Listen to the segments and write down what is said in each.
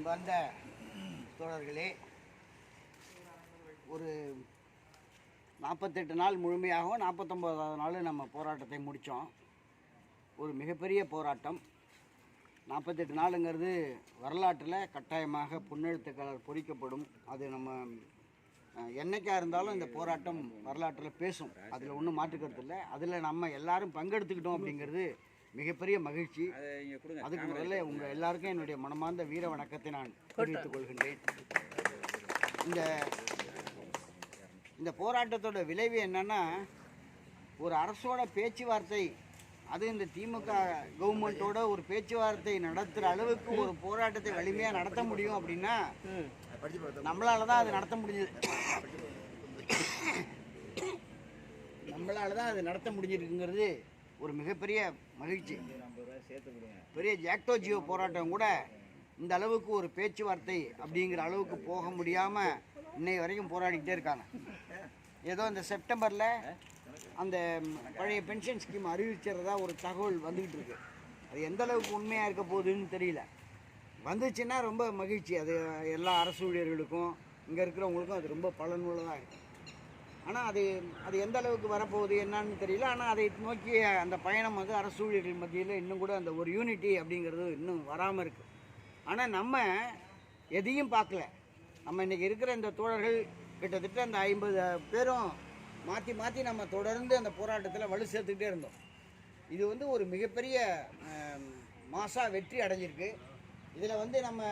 அன்பார்ந்த தோழர்களே, ஒரு 48 நாள் முழுமையாகவும் 49வது நாள் நம்ம போராட்டத்தை முடித்தோம். ஒரு மிகப்பெரிய போராட்டம். 48 நாளுங்கிறது வரலாற்றில் கட்டாயமாக பொன்னெழுத்துக்களால் பொறிக்கப்படும். அது நம்ம என்னைக்காக இருந்தாலும் இந்த போராட்டம் வரலாற்றில் பேசும். அதில் ஒன்றும் மாற்றுக்கிறது இல்லை. அதில் நம்ம எல்லாரும் பங்கெடுத்துக்கிட்டோம் அப்படிங்கிறது மிகப்பெரிய மகிழ்ச்சி. அதுக்கு முதல்ல உங்கள் எல்லாருக்கும் என்னுடைய மனமார்ந்த வீர வணக்கத்தை நான் தெரிவித்துக் கொள்கின்றேன். இந்த போராட்டத்தோட விளைவு என்னன்னா, ஒரு அரசோட பேச்சுவார்த்தை, அது இந்த திமுக கவர்மெண்ட்டோட ஒரு பேச்சுவார்த்தை நடத்துகிற அளவுக்கு ஒரு போராட்டத்தை வலிமையாக நடத்த முடியும் அப்படின்னா நம்மளால தான் அது நடத்த முடிஞ்சது. நம்மளால தான் அது நடத்த முடிஞ்சிருக்குங்கிறது ஒரு மிகப்பெரிய மகிழ்ச்சி. பெரிய ஜாக்டோ ஜியோ போராட்டம் கூட இந்த அளவுக்கு ஒரு பேச்சுவார்த்தை அப்படிங்கிற அளவுக்கு போக முடியாமல் இன்னை வரைக்கும் போராடிக்கிட்டே இருக்காங்க. ஏதோ இந்த செப்டம்பரில் அந்த பழைய பென்ஷன் ஸ்கீம் அறிவிச்சிறதா ஒரு தகவல் வந்துக்கிட்டு இருக்கு. அது எந்த அளவுக்கு உண்மையாக இருக்க போகுதுன்னு தெரியல. வந்துச்சுன்னா ரொம்ப மகிழ்ச்சி. அது எல்லா அரசு ஊழியர்களுக்கும் இங்கே இருக்கிறவங்களுக்கும் அது ரொம்ப பலனுள்ளதாக இருக்குது. ஆனால் அது எந்த அளவுக்கு வரப்போகுது என்னன்னு தெரியல. ஆனால் அதை நோக்கிய அந்த பயணம் வந்து அரசு ஊழியர்கள் மத்தியில் இன்னும் கூட அந்த ஒரு யூனிட்டி அப்படிங்கிறது இன்னும் வராமல் இருக்குது. ஆனால் நம்ம எதையும் பார்க்கல. நம்ம இன்றைக்கி இருக்கிற இந்த தோழர்கள் கிட்டத்தட்ட அந்த 50 பேரும் மாற்றி நம்ம தொடர்ந்து அந்த போராட்டத்தில் வலு சேர்த்துக்கிட்டே இருந்தோம். இது வந்து ஒரு மிகப்பெரிய மாசாக வெற்றி அடைஞ்சிருக்கு. இதில் வந்து நம்ம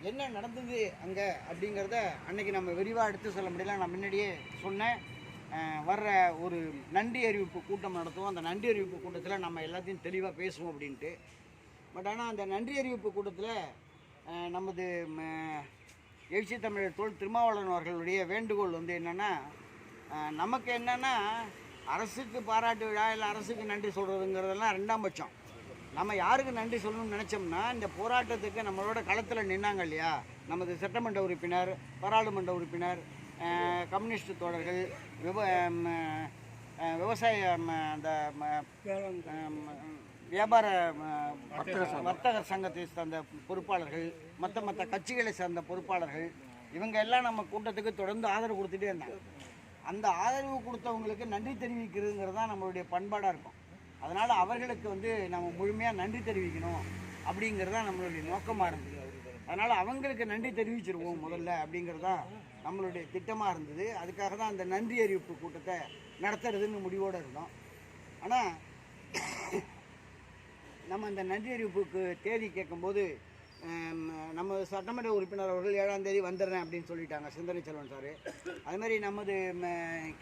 என்ன நடந்தது அங்கே அப்படிங்கிறத அன்றைக்கி நம்ம விரிவாக எடுத்து சொல்ல முடியல. நான் முன்னாடியே சொன்னேன், வர்ற ஒரு நன்றி அறிவிப்பு கூட்டம் நடத்துவோம். அந்த நன்றி அறிவிப்பு கூட்டத்தில் நம்ம எல்லாத்தையும் தெளிவாக பேசுவோம் அப்படின்ட்டு. பட் ஆனால் அந்த நன்றி அறிவிப்பு கூட்டத்தில் நமது எழுச்சி தமிழர் தோல் திருமாவளவன் அவர்களுடைய வேண்டுகோள் வந்து என்னென்னா, நமக்கு என்னென்னா அரசுக்கு பாராட்டு விழா இல்லை அரசுக்கு நன்றி சொல்கிறதுங்கிறதெல்லாம் 2ஆம் பட்சம். நம்ம யாருக்கு நன்றி சொல்லணும்னு நினச்சோம்னா, இந்த போராட்டத்துக்கு நம்மளோட களத்தில் நின்னாங்க இல்லையா, நமது சட்டமன்ற உறுப்பினர், பாராளுமன்ற உறுப்பினர், கம்யூனிஸ்ட் தோழர்கள், விவசாய அந்த வியாபார வர்த்தக சங்கத்தை சார்ந்த பொறுப்பாளர்கள், மற்ற கட்சிகளை சார்ந்த பொறுப்பாளர்கள், இவங்க எல்லாம் நம்ம கூட்டத்துக்கு தொடர்ந்து ஆதரவு கொடுத்துட்டே இருந்தாங்க. அந்த ஆதரவு கொடுத்தவங்களுக்கு நன்றி தெரிவிக்கிறதுங்கிறது தான் நம்மளுடைய பண்பாடாக இருக்கும். அதனால் அவர்களுக்கு வந்து நம்ம முழுமையாக நன்றி தெரிவிக்கணும் அப்படிங்கிறது தான் நம்மளுடைய நோக்கமாக இருந்தது. அதனால் அவங்களுக்கு நன்றி தெரிவிச்சிருவோம் முதல்ல அப்படிங்கிறது தான் நம்மளுடைய திட்டமாக இருந்தது. அதுக்காக தான் அந்த நன்றி அறிவிப்பு கூட்டத்தை நடத்துறதுன்னு முடிவோடு இருந்தோம். ஆனால் நம்ம அந்த நன்றி அறிவிப்புக்கு தேதி கேட்கும்போது நம்ம சட்டமன்ற உறுப்பினர் அவர்கள் 7ஆம் தேதி வந்துடுறேன் அப்படின்னு சொல்லிட்டாங்க, சிந்தனை செல்வன் சார். அதுமாதிரி நமது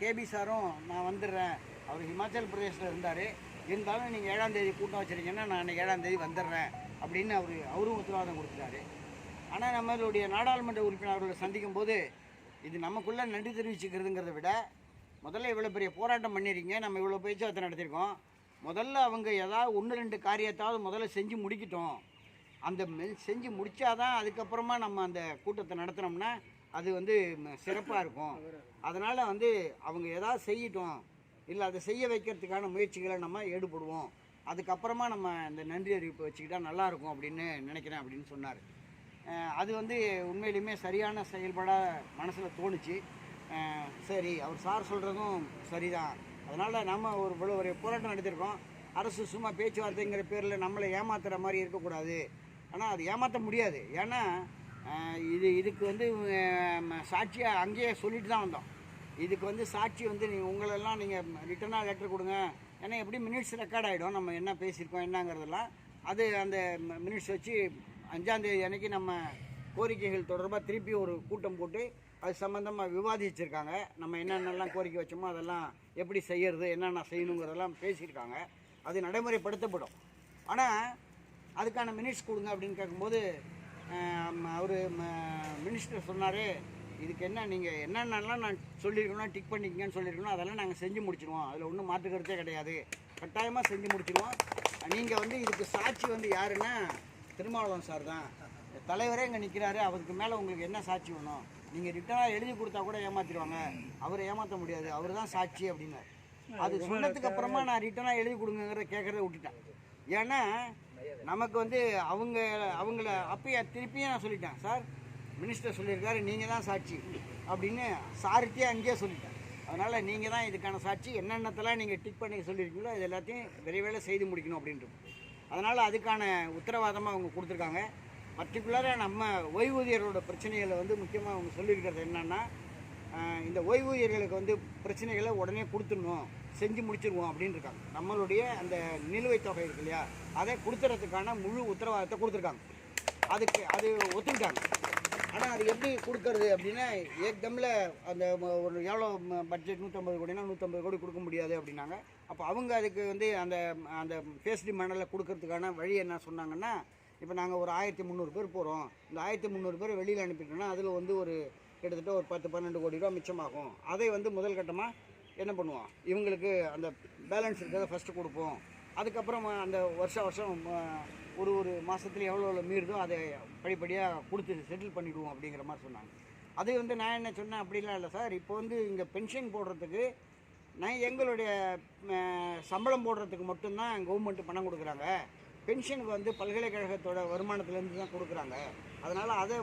கேபி சாரும் நான் வந்துடுறேன், அவர் ஹிமாச்சல் பிரதேசில் இருந்தார், இருந்தாலும் நீங்கள் 7ஆம் தேதி கூட்டம் வச்சுருக்கீங்கன்னா நான் 7ஆம் தேதி வந்துடுறேன் அப்படின்னு அவரும் உத்தரவாதம் கொடுத்துட்டாரு. ஆனால் நம்மளுடைய நாடாளுமன்ற உறுப்பினர்களை சந்திக்கும் போது இது நமக்குள்ளே நன்றி தெரிவிச்சுக்கிறதுங்கிறத விட, முதல்ல இவ்வளோ பெரிய போராட்டம் பண்ணியிருக்கீங்க, நம்ம இவ்வளோ பேச்சுவார்த்தை நடத்தியிருக்கோம், முதல்ல அவங்க ஏதாவது 1-2 காரியத்தாவது முதல்ல செஞ்சு முடிக்கட்டும். அந்த செஞ்சு முடித்தாதான் அதுக்கப்புறமா நம்ம அந்த கூட்டத்தை நடத்தினோம்னா அது வந்து சிறப்பாக இருக்கும். அதனால் வந்து அவங்க ஏதாவது செய்யட்டும், இல்லை அதை செய்ய வைக்கிறதுக்கான முயற்சிகளை நம்ம ஈடுபடுவோம், அதுக்கப்புறமா நம்ம இந்த நன்றி அறிவிப்பு வச்சுக்கிட்டால் நல்லாயிருக்கும் அப்படின்னு நினைக்கிறேன் அப்படின்னு சொன்னார். அது வந்து உண்மையிலுமே சரியான செயல்பாடாக மனசில் தோணுச்சு. சரி, அவர் சார் சொல்கிறதும் சரிதான். அதனால் நம்ம ஒரு போராட்டம் நடத்தியிருக்கோம். அரசு சும்மா பேச்சுவார்த்தைங்கிற பேரில் நம்மளை ஏமாத்துகிற மாதிரி இருக்கக்கூடாது. ஆனால் அது ஏமாற்ற முடியாது. ஏன்னா இதுக்கு வந்து சாட்சியாக அங்கேயே சொல்லிட்டு தான் வந்தோம். இதுக்கு வந்து சாட்சி வந்து உங்களெல்லாம் நீங்கள் ரிட்டனாக லெட்டர் கொடுங்க. ஏன்னா எப்படி மினிட்ஸ் ரெக்கார்ட் ஆகிடும், நம்ம என்ன பேசியிருக்கோம் என்னங்கிறதெல்லாம். அது அந்த மினிட்ஸ் வச்சு 5ஆம் தேதி அன்றைக்கி நம்ம கோரிக்கைகள் தொடர்பாக திருப்பி ஒரு கூட்டம் போட்டு அது சம்மந்தமாக விவாதிச்சிருக்காங்க. நம்ம என்னென்னலாம் கோரிக்கை வச்சோமோ அதெல்லாம் எப்படி செய்கிறது, என்னென்ன செய்யணுங்கிறதெல்லாம் பேசியிருக்காங்க. அது நடைமுறைப்படுத்தப்படும். ஆனால் அதுக்கான மினிட்ஸ் கொடுங்க அப்படின்னு கேட்கும்போது அவர் மினிஸ்டர் சொன்னார், இதுக்கு என்ன நீங்கள் என்னென்னலாம் நான் சொல்லியிருக்கணும் டிக் பண்ணிக்கங்கன்னு சொல்லியிருக்கணும், அதெல்லாம் நாங்கள் செஞ்சு முடிச்சிடுவோம், அதில் ஒன்றும் மாற்றுக்கிறதே கிடையாது, கட்டாயமாக செஞ்சு முடிச்சிடுவோம். நீங்கள் வந்து இதுக்கு சாட்சி வந்து யாருன்னா திருமாவளவன் சார் தான், தலைவரே இங்கே நிற்கிறாரு, அவருக்கு மேலே உங்களுக்கு என்ன சாட்சி வேணும், நீங்கள் ரிட்டனாக எழுதி கொடுத்தா கூட ஏமாற்றிடுவாங்க, அவரை ஏமாற்ற முடியாது, அவர் தான் சாட்சி அப்படின்னாரு. அது சொன்னதுக்கு அப்புறமா நான் ரிட்டனாக எழுதி கொடுங்கிறத கேட்குறத விட்டுட்டேன். ஏன்னா நமக்கு வந்து அவங்கள அப்பயே திருப்பியும் நான் சொல்லிட்டேன் சார், மினிஸ்டர் சொல்லியிருக்காரு நீங்கள் தான் சாட்சி அப்படின்னு சார்த்தியே அங்கேயே சொல்லிட்டேன். அதனால் நீங்கள் தான் இதுக்கான சாட்சி, என்னென்னத்தெல்லாம் நீங்கள் டிக் பண்ணி சொல்லியிருக்கீங்களோ இது எல்லாத்தையும் விரைவில் செய்து முடிக்கணும் அப்படின்ட்டு. அதனால் அதுக்கான உத்தரவாதமாக அவங்க கொடுத்துருக்காங்க. பர்டிகுலராக நம்ம ஓய்வூதியர்களோட பிரச்சனைகளை வந்து முக்கியமாக அவங்க சொல்லியிருக்கிறது என்னென்னா, இந்த ஓய்வூதியர்களுக்கு வந்து பிரச்சனைகளை உடனே கொடுத்துடணும், செஞ்சு முடிச்சிருவோம் அப்படின்னு இருக்காங்க. நம்மளுடைய அந்த நிலுவைத் தொகை இருக்கு இல்லையா, அதை கொடுத்துறதுக்கான முழு உத்தரவாதத்தை கொடுத்துருக்காங்க. அது ஒத்துக்கிட்டாங்க. ஆனால் அது எப்படி கொடுக்கறது அப்படின்னா, ஏக்தமில் அந்த ஒரு எவ்வளோ பட்ஜெட் 150 கோடினா 150 கோடி கொடுக்க முடியாது அப்படின்னாங்க. அப்போ அவங்க அதுக்கு வந்து அந்த பேஸ்டி மணலை கொடுக்கறதுக்கான வழி என்ன சொன்னாங்கன்னா, இப்போ நாங்கள் ஒரு 1300 பேர் போகிறோம், இந்த 1300 பேர் வெளியில் அனுப்பிட்டோம்னா அதில் வந்து ஒரு கிட்டத்தட்ட ஒரு 10-12 கோடி ரூபா மிச்சமாகும். அதை வந்து முதல் கட்டமாக என்ன பண்ணுவோம், இவங்களுக்கு அந்த பேலன்ஸ் இருக்கிறத ஃபஸ்ட்டு கொடுப்போம், அதுக்கப்புறம் அந்த வருஷம் ஒரு மாதத்துல எவ்வளோ மீறுதோ அதை படிப்படியாக கொடுத்து செட்டில் பண்ணிவிடுவோம் அப்படிங்கிற மாதிரி சொன்னாங்க. அது வந்து நான் என்ன சொன்னேன், அப்படிலாம் இல்லை சார், இப்போ வந்து இங்கே பென்ஷன் போடுறதுக்கு நான் எங்களுடைய சம்பளம் போடுறதுக்கு மட்டும்தான் கவர்மெண்ட்டு பணம் கொடுக்குறாங்க, பென்ஷனுக்கு வந்து பல்கலைக்கழகத்தோட வருமானத்துலேருந்து தான் கொடுக்குறாங்க. அதனால் அதை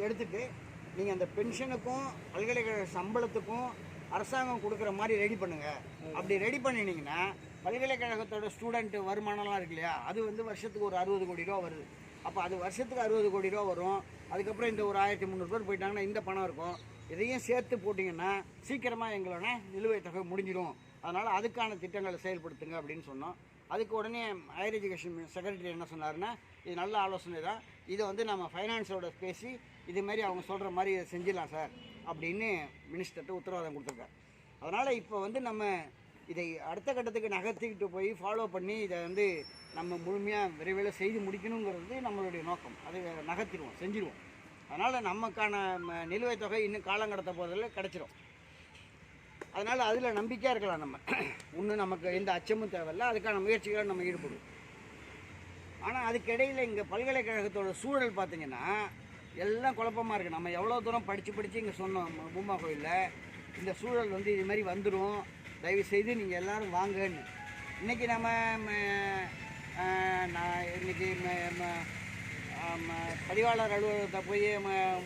எடுத்துகிட்டு நீங்கள் அந்த பென்ஷனுக்கும் பல்கலைக்கழக சம்பளத்துக்கும் அரசாங்கம் கொடுக்குற மாதிரி ரெடி பண்ணுங்கள். அப்படி ரெடி பண்ணினீங்கன்னா பல்கலைக்கழகத்தோட ஸ்டூடெண்ட்டு வருமானம்லாம் இருக்கு இல்லையா, அது வந்து வருஷத்துக்கு ஒரு 60 கோடி ரூபா வருது. அப்போ அது வருஷத்துக்கு 60 கோடி ரூபா வரும். அதுக்கப்புறம் இந்த ஒரு 1300 பேர் போயிட்டாங்கன்னா இந்த பணம் இருக்கும். இதையும் சேர்த்து போட்டிங்கன்னா சீக்கிரமாக எங்களோட நிலுவைத் தொகை முடிஞ்சிடும். அதனால் அதுக்கான திட்டங்களை செயல்படுத்துங்க அப்படின்னு சொன்னோம். அதுக்கு உடனே ஹையர் எஜுகேஷன் செக்ரட்டரி என்ன சொன்னார்னா, இது நல்ல ஆலோசனை தான், இதை வந்து நம்ம ஃபைனான்ஸோட பேசி இதுமாரி அவங்க சொல்கிற மாதிரி இதை செஞ்சிடலாம் சார் அப்படின்னு மினிஸ்டர்கிட்ட உத்தரவாதம் கொடுத்துருக்காரு. அதனால் இப்போ வந்து நம்ம இதை அடுத்த கட்டத்துக்கு நகர்த்திக்கிட்டு போய் ஃபாலோ பண்ணி இதை வந்து நம்ம முழுமையாக விரைவில் செய்து முடிக்கணுங்கிறது நம்மளுடைய நோக்கம். அதை நகர்த்திடுவோம், செஞ்சிடுவோம். அதனால் நமக்கான நிலுவைத் தொகை இன்னும் காலங்கடத்த போதில் கிடச்சிரும். அதனால் அதில் நம்பிக்கையாக இருக்கலாம். நம்ம இன்னும் நமக்கு எந்த அச்சமும் தேவையில்லை, அதுக்கான முயற்சிகளை நம்ம ஈடுபடுவோம். ஆனால் அதுக்கிடையில் இங்கே பல்கலைக்கழகத்தோட சூழல் பார்த்திங்கன்னா எல்லாம் குழப்பமாக இருக்குது. நம்ம எவ்வளோ தூரம் படித்து இங்கே சொன்னோம் பூமா கோயிலில் இந்த சூழல் வந்து இது மாதிரி வந்துடும், தயவுசெய்து நீங்கள் எல்லோரும் வாங்கன்னு. இன்றைக்கி நம்ம இன்றைக்கி பதிவாளர் அலுவலகத்தை போய்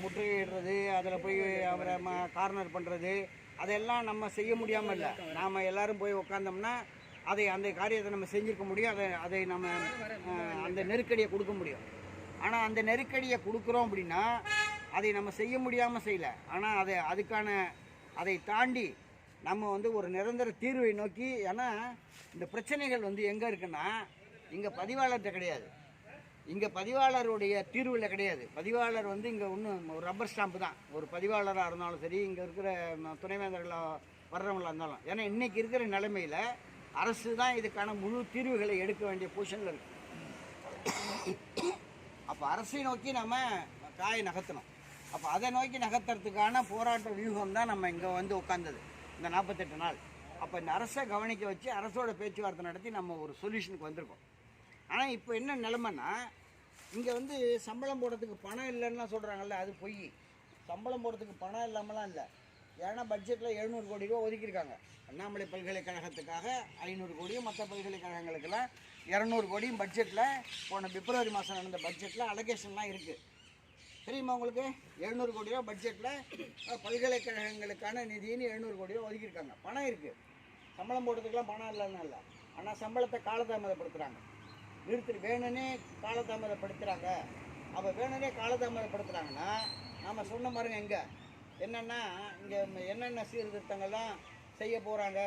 முற்றுகையிடுறது, அதில் போய் அவரை கார்னர் பண்ணுறது, அதெல்லாம் நம்ம செய்ய முடியாமல் இல்லை. நாம் எல்லோரும் போய் உட்காந்தோம்னா அந்த காரியத்தை நம்ம செஞ்சுருக்க முடியும். அதை நம்ம அந்த நெருக்கடியை கொடுக்க முடியும். ஆனால் அந்த நெருக்கடியை கொடுக்குறோம் அப்படின்னா அதை நம்ம செய்ய முடியாமல் செய்யலை. ஆனால் அதை தாண்டி நம்ம வந்து ஒரு நிரந்தர தீர்வை நோக்கி, ஏன்னா இந்த பிரச்சனைகள் வந்து எங்கே இருக்குன்னா இங்கே பதிவாளர்கிட்ட கிடையாது, இங்கே பதிவாளருடைய தீர்வில் கிடையாது. பதிவாளர் வந்து இங்கே ஒன்றும் ஒரு ரப்பர் ஸ்டாம்பு தான். ஒரு பதிவாளராக இருந்தாலும் சரி, இங்கே இருக்கிற துணைவேந்தர்களாக வர்றவங்களாக இருந்தாலும். ஏன்னா இன்றைக்கி இருக்கிற நிலைமையில் அரசு தான் இதுக்கான முழு தீர்வுகளை எடுக்க வேண்டிய பொசிஷனில் இருக்குது. அப்போ அரசை நோக்கி நம்ம காயை நகர்த்தணும். அப்போ அதை நோக்கி நகர்த்துறதுக்கான போராட்ட வியூகம் தான் நம்ம இங்கே வந்து உட்காந்தது இந்த 48 நாள். அப்போ இந்த அரசை கவனிக்க வச்சு அரசோட பேச்சுவார்த்தை நடத்தி நம்ம ஒரு சொல்யூஷனுக்கு வந்திருக்கோம். ஆனால் இப்போ என்ன நிலைமைன்னா, இங்கே வந்து சம்பளம் போடுறதுக்கு பணம் இல்லைன்னா சொல்கிறாங்கல்ல, அது பொய். சம்பளம் போடுறதுக்கு பணம் இல்லாமலாம் இல்லை. ஏன்னா பட்ஜெட்டில் 700 கோடி ரூபா ஒதுக்கியிருக்காங்க. அண்ணாமலை பல்கலைக்கழகத்துக்காக 500 கோடியும், மற்ற பல்கலைக்கழகங்களுக்கெல்லாம் 200 கோடியும் பட்ஜெட்டில் போன பிப்ரவரி மாதம் நடந்த பட்ஜெட்டில் அலோகேஷன்லாம் இருக்குது. தெரியுமா உங்களுக்கு? 700 கோடி ரூபா பட்ஜெட்டில் பல்கலைக்கழகங்களுக்கான நிதின்னு 700 கோடி ரூபா ஒதுக்கியிருக்காங்க. பணம் இருக்குது. சம்பளம் போடுறதுக்கெலாம் பணம் இல்லைன்னு இல்லை. ஆனால் சம்பளத்தை காலதாமதப்படுத்துகிறாங்க. வேணும்னே காலதாமதப்படுத்துகிறாங்க. அப்போ வேணும்னே காலதாமதப்படுத்துகிறாங்கன்னா நாம் சொன்ன பாருங்க, எங்கே என்னென்னா இங்கே என்னென்ன சீர்திருத்தங்கள்லாம் செய்ய போகிறாங்க,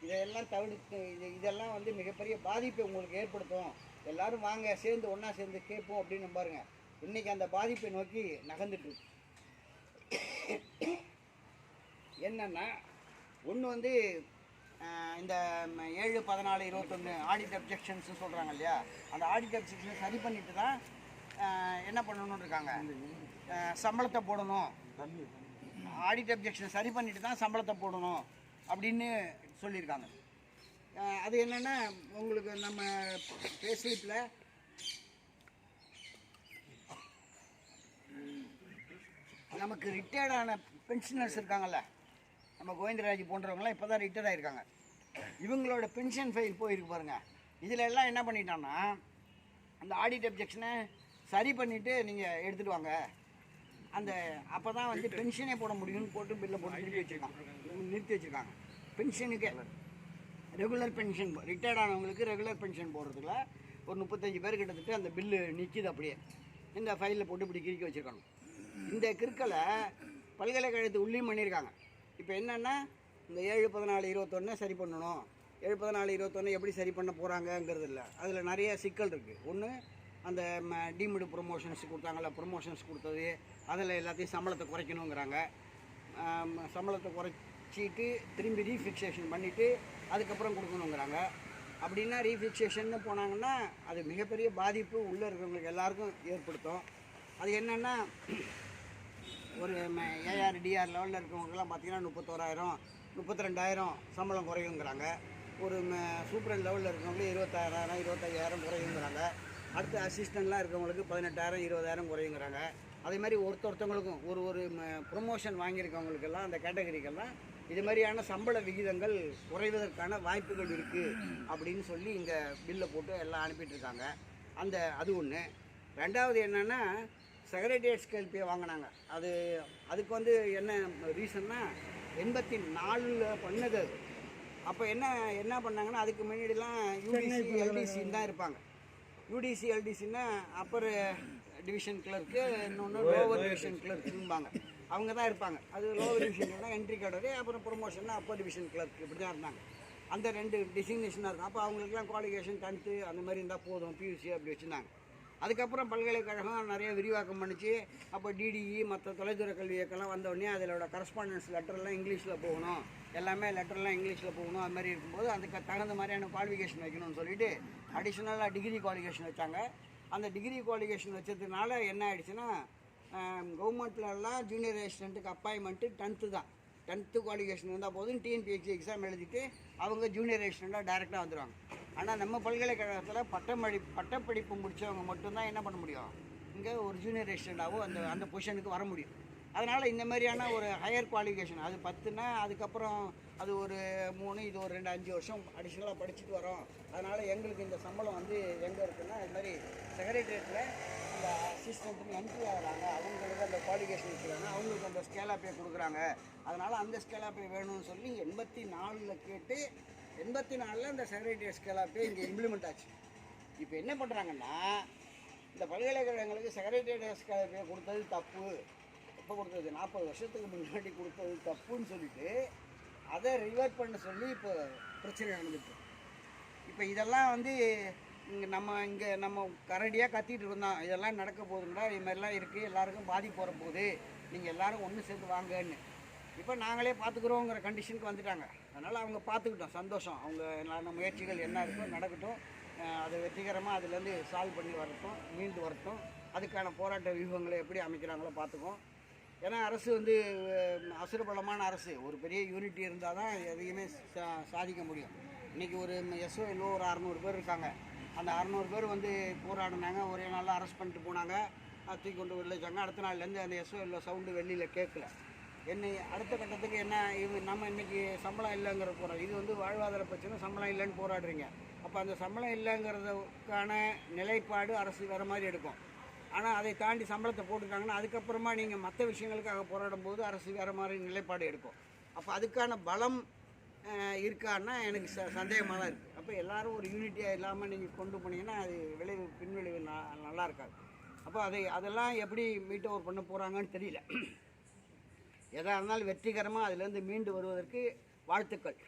இதையெல்லாம் தவிர்த்து இதெல்லாம் வந்து மிகப்பெரிய பாதிப்பை உங்களுக்கு ஏற்படுத்தும். எல்லோரும் வாங்க சேர்ந்து ஒன்றா சேர்ந்து கேட்போம் அப்படின்னு பாருங்கள். இன்றைக்கி அந்த பாதிப்பை நோக்கி நகர்ந்துட்டு என்னென்னா, ஒன்று வந்து இந்த 7, 14, 21 ஆடிட் அப்ஜெக்ஷன்ஸ் சொல்கிறாங்க இல்லையா, அந்த ஆடிட் அப்ஜெக்ஷன் சரி பண்ணிட்டு தான் என்ன பண்ணணும்னு இருக்காங்க, சம்பளத்தை போடணும். ஆடிட் அப்ஜெக்ஷன் சரி பண்ணிட்டு தான் சம்பளத்தை போடணும் அப்படின்னு சொல்லியிருக்காங்க. அது என்னென்னா, உங்களுக்கு நம்ம பேஸ்லிப்பில் நமக்கு ரிட்டையர்டான பென்ஷனர்ஸ் இருக்காங்கல்ல, நம்ம கோவிந்தராஜ் போன்றவங்களாம் இப்போ தான் ரிட்டையர்ட் ஆகிருக்காங்க. இவங்களோட பென்ஷன் ஃபைல் போயிருக்கு பாருங்கள். இதில் எல்லாம் என்ன பண்ணிட்டான்னா, அந்த ஆடிட் அப்ஜெக்ஷனை சரி பண்ணிவிட்டு நீங்கள் எடுத்துகிட்டு வாங்க, அந்த அப்போ தான் வந்து பென்ஷனே போட முடியும்னு போட்டு பில்லை போட்டு நிறுத்தி வச்சுருக்காங்க. பென்ஷனுக்கு ரெகுலர் பென்ஷன் ரிட்டையர்ட் ஆனவங்களுக்கு ரெகுலர் பென்ஷன் போடுறதுக்குள்ள ஒரு 35 பேர் கிட்டத்தட்ட அந்த பில்லு நிற்கிது. அப்படியே இந்த ஃபைலில் போட்டு இப்படி கிறுக்கி வச்சுருக்காங்க. இந்த கிறுக்கலை பல்கலைக்கழகத்து உள்ளேயும் பண்ணியிருக்காங்க. இப்போ என்னென்னா இந்த 7/14/21 சரி பண்ணணும். 7/14/21 எப்படி சரி பண்ண போகிறாங்கங்கிறது இல்லை. அதில் நிறைய சிக்கல் இருக்குது. ஒன்று, அந்த டீம்டு ப்ரொமோஷன்ஸ் கொடுத்தாங்கல்ல, ப்ரொமோஷன்ஸ் கொடுத்தது அதில் எல்லாத்தையும் சம்பளத்தை குறைக்கணுங்கிறாங்க. சம்பளத்தை குறைச்சிட்டு திரும்பி ரீஃபிக்ஸேஷன் பண்ணிவிட்டு அதுக்கப்புறம் கொடுக்கணுங்கிறாங்க. அப்படின்னா ரீஃபிக்ஸேஷன் போனாங்கன்னா அது மிகப்பெரிய பாதிப்பு உள்ளே இருக்கிறவங்களுக்கு எல்லாருக்கும் ஏற்படுத்தும். அது என்னென்னா, ஒரு ஏஆர் டிஆர் லெவலில் இருக்கிறவங்கலாம் பார்த்திங்கன்னா 31,000 32,000 சம்பளம் குறையுங்கிறாங்க. ஒரு சூப்பரண்ட் லெவலில் இருக்கிறவங்களுக்கு 26,000 25,000 குறையுங்கிறாங்க. அடுத்து அசிஸ்டண்ட்லாம் இருக்கிறவங்களுக்கு 18,000 20,000 குறையுங்கிறாங்க. அதே மாதிரி ஒருத்தவங்களுக்கும் ஒரு ப்ரொமோஷன் வாங்கியிருக்கவங்களுக்கெல்லாம் அந்த கேட்டகரிக்கெல்லாம் இது மாதிரியான சம்பள விகிதங்கள் குறைவதற்கான வாய்ப்புகள் இருக்குது அப்படின்னு சொல்லி இங்கே பில்லை போட்டு எல்லாம் அனுப்பிட்டுருக்காங்க. அது ஒன்று. ரெண்டாவது என்னென்னா, செக்ரட்டரியேட் ஸ்கேல் பே வாங்கினாங்க. அதுக்கு வந்து என்ன ரீசன்னா 84 பண்ணது. அப்போ என்ன பண்ணாங்கன்னா, அதுக்கு முன்னாடிலாம் யூடிசி எல்டிசின்னு தான் இருப்பாங்க. யூடிசி எல்டிசின்னா அப்பர் டிவிஷன் கிளர்க்கு, இன்னொன்று லோவர் டிவிஷன் கிளர்க்கும்பாங்க. அவங்க தான் இருப்பாங்க. அது லோவர் டிவிஷன்லாம் என்ட்ரி கேடரு, அப்புறம் ப்ரொமோஷன்னா அப்பர் டிவிஷன் கிளர்க், இப்படி தான் இருந்தாங்க. அந்த 2 டிசிக்னேஷனாக இருக்கும். அப்போ அவங்களுக்குலாம் குவாலிஃபிகேஷன் 10th அந்த மாதிரி இருந்தால் போதும், பியூசி அப்படி வச்சுருந்தாங்க. அதுக்கப்புறம் பல்கலைக்கழகம் நிறைய விரிவாக்கம் பண்ணிச்சு. அப்போ டிடிஇ மற்ற தொலைதூர கல்வி இயக்கெல்லாம் வந்தோடனே அதிலோட கரஸ்பாண்டன்ஸ் லெட்டர்லாம் இங்கிலீஷில் போகணும், எல்லாமே லெட்டர்லாம் இங்கிலீஷில் போகணும். அது மாதிரி இருக்கும்போது அதுக்கு தகுந்த மாதிரியான குவாலிஃபிகேஷன் வைக்கணும்னு சொல்லிட்டு அடிஷ்னலாக டிகிரி குவாலிஃபிகேஷன் வச்சாங்க. அந்த டிகிரி குவாலிஃபிகேஷன் வச்சதுனால என்ன ஆகிடுச்சுன்னா, கவர்மெண்ட்லலாம் ஜூனியர் அசிஸ்டண்ட்டுக்கு அப்பாயின்மெண்ட்டு 10th தான். 10th குவாலிஃபிகேஷன் இருந்தால் போதும், டிஎன்பிஎஸ்சி எக்ஸாம் எழுதிட்டு அவங்க ஜூனியர் அசிஸ்டண்ட்டாக டைரெக்டாக வந்துடுவாங்க. ஆனால் நம்ம பல்கலைக்கழகத்தில் பட்டப்படிப்பு முடித்தவங்க மட்டும்தான் என்ன பண்ண முடியும், இங்கே ஒரு ஜூனியர் அசிஸ்டண்ட்டாகவும் அந்த பொசிஷனுக்கு வர முடியும். அதனால் இந்த மாதிரியான ஒரு ஹையர் குவாலிஃபிகேஷன், அது 10னா அதுக்கப்புறம் அது ஒரு 3, இது ஒரு 2-5 வருஷம் அடிஷ்னலாக படிச்சுட்டு வரோம். அதனால் எங்களுக்கு இந்த சம்பளம் வந்து எங்கே இருக்குன்னா, இது மாதிரி செக்ரட்டரியேட்டில் அந்த அசிஸ்டண்ட்டுன்னு என்ட்ரி ஆகிறாங்க, அவங்களுக்கு அந்த குவாலிஃபிகேஷன் வச்சுக்கிறாங்க, அவங்களுக்கு அந்த ஸ்கேலா பே கொடுக்குறாங்க. அதனால் அந்த ஸ்கேலா பே வேணும்னு சொல்லி 84 கேட்டு 84 இந்த செக்ரட்டரியேட் ஸ்கேலா பே இங்கே இம்ப்ளிமெண்ட் ஆச்சு. இப்போ என்ன பண்ணுறாங்கன்னா, இந்த பல்கலைக்கழகங்களுக்கு செக்ரட்டரியேட் ஸ்கேலா பே கொடுத்தது தப்பு. எப்போ கொடுத்தது, 40 வருஷத்துக்கு முன்னாடி கொடுத்தது தப்புன்னு சொல்லிட்டு அதை ரிவர்ட் பண்ண சொல்லி இப்போ பிரச்சனை நடந்துட்டு. இப்போ இதெல்லாம் வந்து நம்ம கரடியாக கத்திட்டு இருந்தோம், இதெல்லாம் நடக்க போகுதுங்களா, இது மாதிரிலாம் இருக்குது, எல்லாருக்கும் பாதிப்பு வர போகுது, நீங்கள் எல்லோரும் ஒன்று சேர்ந்து வாங்கன்னு. இப்போ நாங்களே பார்த்துக்குறோங்கிற கண்டிஷனுக்கு வந்துட்டாங்க. அதனால் அவங்க பார்த்துக்கிட்டோம், சந்தோஷம். அவங்க முயற்சிகள் என்ன இருக்கோ நடக்கட்டும், அதை வெற்றிகரமாக அதுலேருந்து சால்வ் பண்ணி வரட்டும், மீண்டு வரட்டும். அதுக்கான போராட்ட வியூகங்களை எப்படி அமைக்கிறாங்களோ பார்த்துக்கோம். ஏன்னா அரசு வந்து அசுரபலமான அரசு, ஒரு பெரிய யூனிட்டி இருந்தால் தான் எதையுமே சாதிக்க முடியும். இன்றைக்கி ஒரு எஸ்ஓஎல்ஓ ஒரு 600 பேர் இருக்காங்க. அந்த 600 பேர் வந்து போராடினாங்க, ஒரே நாளில் அரெஸ்ட் பண்ணிட்டு போனாங்க, தூக்கி கொண்டு வெளில வச்சாங்க. அடுத்த நாள்லேருந்து அந்த எஸ்ஓஎல்ஓ சவுண்டு வெளியில் கேட்கல. அடுத்த கட்டத்துக்கு என்ன, நம்ம இன்றைக்கி சம்பளம் இல்லைங்கிற போகிறோம். இது வந்து வாழ்வாதார பிரச்சனை, சம்பளம் இல்லைன்னு போராடுறீங்க. அப்போ அந்த சம்பளம் இல்லைங்கிறதுக்கான நிலைப்பாடு அரசு வேறு மாதிரி எடுக்கும். ஆனால் அதை தாண்டி சம்பளத்தை போட்டுட்டாங்கன்னா அதுக்கப்புறமா நீங்கள் மற்ற விஷயங்களுக்காக போராடும் போது அரசு வேறு மாதிரி நிலைப்பாடு எடுக்கும். அப்போ அதுக்கான பலம் இருக்கான்னா எனக்கு சந்தேகமாக தான் இருக்குது. அப்போ எல்லோரும் ஒரு யூனிட்டியாக இல்லாமல் நீங்கள் கொண்டு போனீங்கன்னா அது பின்விளைவு நல்லா இருக்காது. அப்போ அதெல்லாம் எப்படி மீட் ஓவர் பண்ண போகிறாங்கன்னு தெரியல. எதாக இருந்தாலும் வெற்றிகரமாக அதுலேருந்து மீண்டு வருவதற்கு வாழ்த்துக்கள்.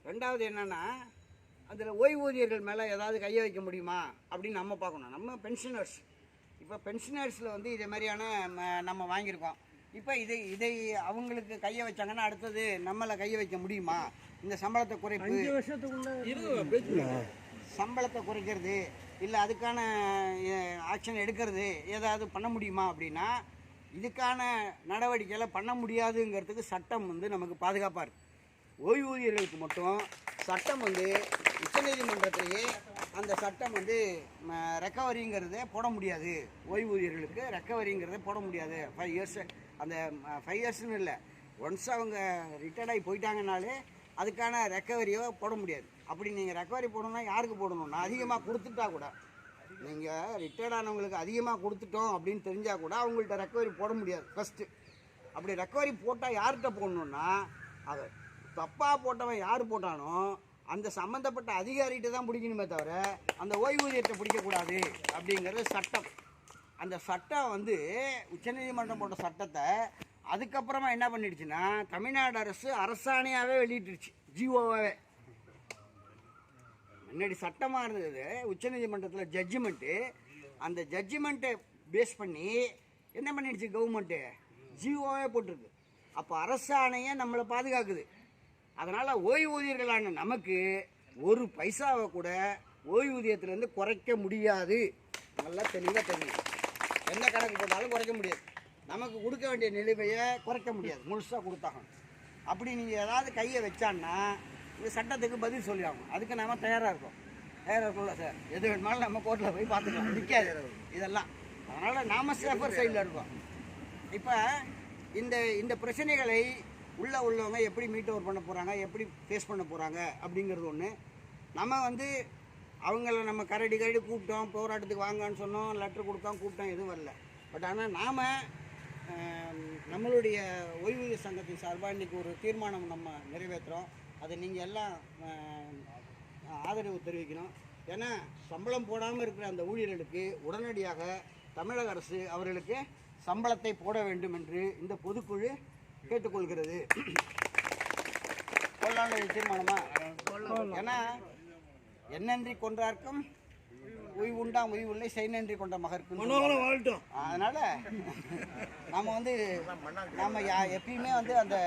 ரெண்டாவது என்னென்னா, அதில் ஓய்வூதியர்கள் மேலே ஏதாவது கையை வைக்க முடியுமா அப்படின்னு நம்ம பார்க்கணும். நம்ம பென்ஷனர்ஸ், இப்போ பென்ஷனர்ஸில் வந்து இதே மாதிரியான நம்ம வாங்கியிருக்கோம். இப்போ இதை அவங்களுக்கு கையை வச்சாங்கன்னா அடுத்தது நம்மளை கையை வைக்க முடியுமா? இந்த சம்பளத்தை குறைப்பு, 5 வருஷத்துக்குள்ள சம்பளத்தை குறைக்கிறது இல்லை அதுக்கான ஆக்ஷன் எடுக்கிறது ஏதாவது பண்ண முடியுமா அப்படின்னா, இதுக்கான நடவடிக்கைகளை பண்ண முடியாதுங்கிறதுக்கு சட்டம் வந்து நமக்கு பாதுகாப்பாக இருக்குது. ஓய்வூதியர்களுக்கு மட்டும் சட்டம் வந்து உச்சநீதிமன்றத்திலேயே அந்த சட்டம் வந்து ரெக்கவரிங்கிறதே போட முடியாது. ஓய்வூதியர்களுக்கு ரெக்கவரிங்கிறதே போட முடியாது. 5 இயர்ஸ், அந்த 5 இயர்ஸ்னு இல்லை, ஒன்ஸ் அவங்க ரிட்டையர்ட் ஆகி போயிட்டாங்கனாலே அதுக்கான ரெக்கவரியோ போட முடியாது. அப்படி நீங்கள் ரெக்கவரி போடணும்னா யாருக்கு போடணும்னா, அதிகமாக கொடுத்துட்டா கூட நீங்கள் ரிட்டையர்ட் ஆனவங்களுக்கு அதிகமாக கொடுத்துட்டோம் அப்படின்னு தெரிஞ்சால் கூட அவங்கள்ட்ட ரெக்கவரி போட முடியாது ஃபஸ்ட்டு. அப்படி ரெக்கவரி போட்டால் யார்கிட்ட போடணுன்னா, அதை தப்பாக போட்டவன் யார் போட்டானோ அந்த சம்மந்தப்பட்ட அதிகாரிகிட்ட தான் பிடிக்கணுமே தவிர அந்த ஓய்வூதியத்தை பிடிக்கக்கூடாது அப்படிங்கிறது சட்டம். அந்த சட்டம் வந்து உச்சநீதிமன்றம் போட்ட சட்டத்தை அதுக்கப்புறமா என்ன பண்ணிடுச்சுன்னா தமிழ்நாடு அரசு அரசாணையாகவே வெளியிட்டுருச்சு, ஜிஓவாகவே. முன்னாடி சட்டமாக இருந்தது, உச்சநீதிமன்றத்தில் ஜட்ஜ்மெண்ட்டு. அந்த ஜட்ஜ்மெண்ட்டை பேஸ் பண்ணி என்ன பண்ணிடுச்சு கவர்மெண்ட்டு, ஜிஓவே போட்டிருக்கு. அப்போ அரசாணையை நம்மளை பாதுகாக்குது. அதனால் ஓய்வூதியர்களான நமக்கு ஒரு பைசாவை கூட ஓய்வூதியத்திலேருந்து குறைக்க முடியாது. நல்லா தெளிவாக தெரியும். எந்த கணக்கு போட்டாலும் குறைக்க முடியாது. நமக்கு கொடுக்க வேண்டிய நிலுவையை குறைக்க முடியாது, முழுசாக கொடுத்தாகணும். அப்படி நீங்கள் ஏதாவது கையை வச்சான்னா இந்த சட்டத்துக்கு பதில் சொல்லி ஆகணும். அதுக்கு நாம் தயாராக இருக்கோம். தயாராக இருக்கோம்ல சார், எது வேணுமாலும் நம்ம கோர்ட்டில் போய் பார்த்துக்கலாம், நிற்காது இதெல்லாம். அதனால் நாம் சேஃபர் சைடில் இருக்கோம். இப்போ இந்த பிரச்சனைகளை உள்ளவங்க எப்படி மீட் ஓவர் பண்ண போகிறாங்க, எப்படி ஃபேஸ் பண்ண போகிறாங்க அப்படிங்கிறது ஒன்று. நம்ம வந்து அவங்கள நம்ம கரடி கூப்பிட்டோம், போராட்டத்துக்கு வாங்கன்னு சொன்னோம், லெட்டர் கொடுத்தோம், கூப்பிட்டோம், எதுவும் வரல. பட் ஆனால் நாம் நம்மளுடைய ஓய்வூதிய சங்கத்தின் சார்பாக இன்றைக்கி ஒரு தீர்மானம் நம்ம நிறைவேற்றுறோம். அதை நீங்கள் எல்லாம் ஆதரவு தெரிவிக்கணும். ஏன்னா சம்பளம் போடாமல் இருக்கிற அந்த ஊழியர்களுக்கு உடனடியாக தமிழக அரசு அவர்களுக்கு சம்பளத்தை போட வேண்டும் என்று இந்த பொதுக்குழு கேட்டுக்கொள்கிறது. கொள்ளாண்ட தீர்மானமா? ஏன்னா என்னன்றி கொன்றார்க்கும் உய்வுண்டாம் உய்வுள்ளை செய்நன்றி கொண்ட மகர்க்கும். அதனால நம்ம வந்து நம்ம எப்பயுமே வந்து அந்த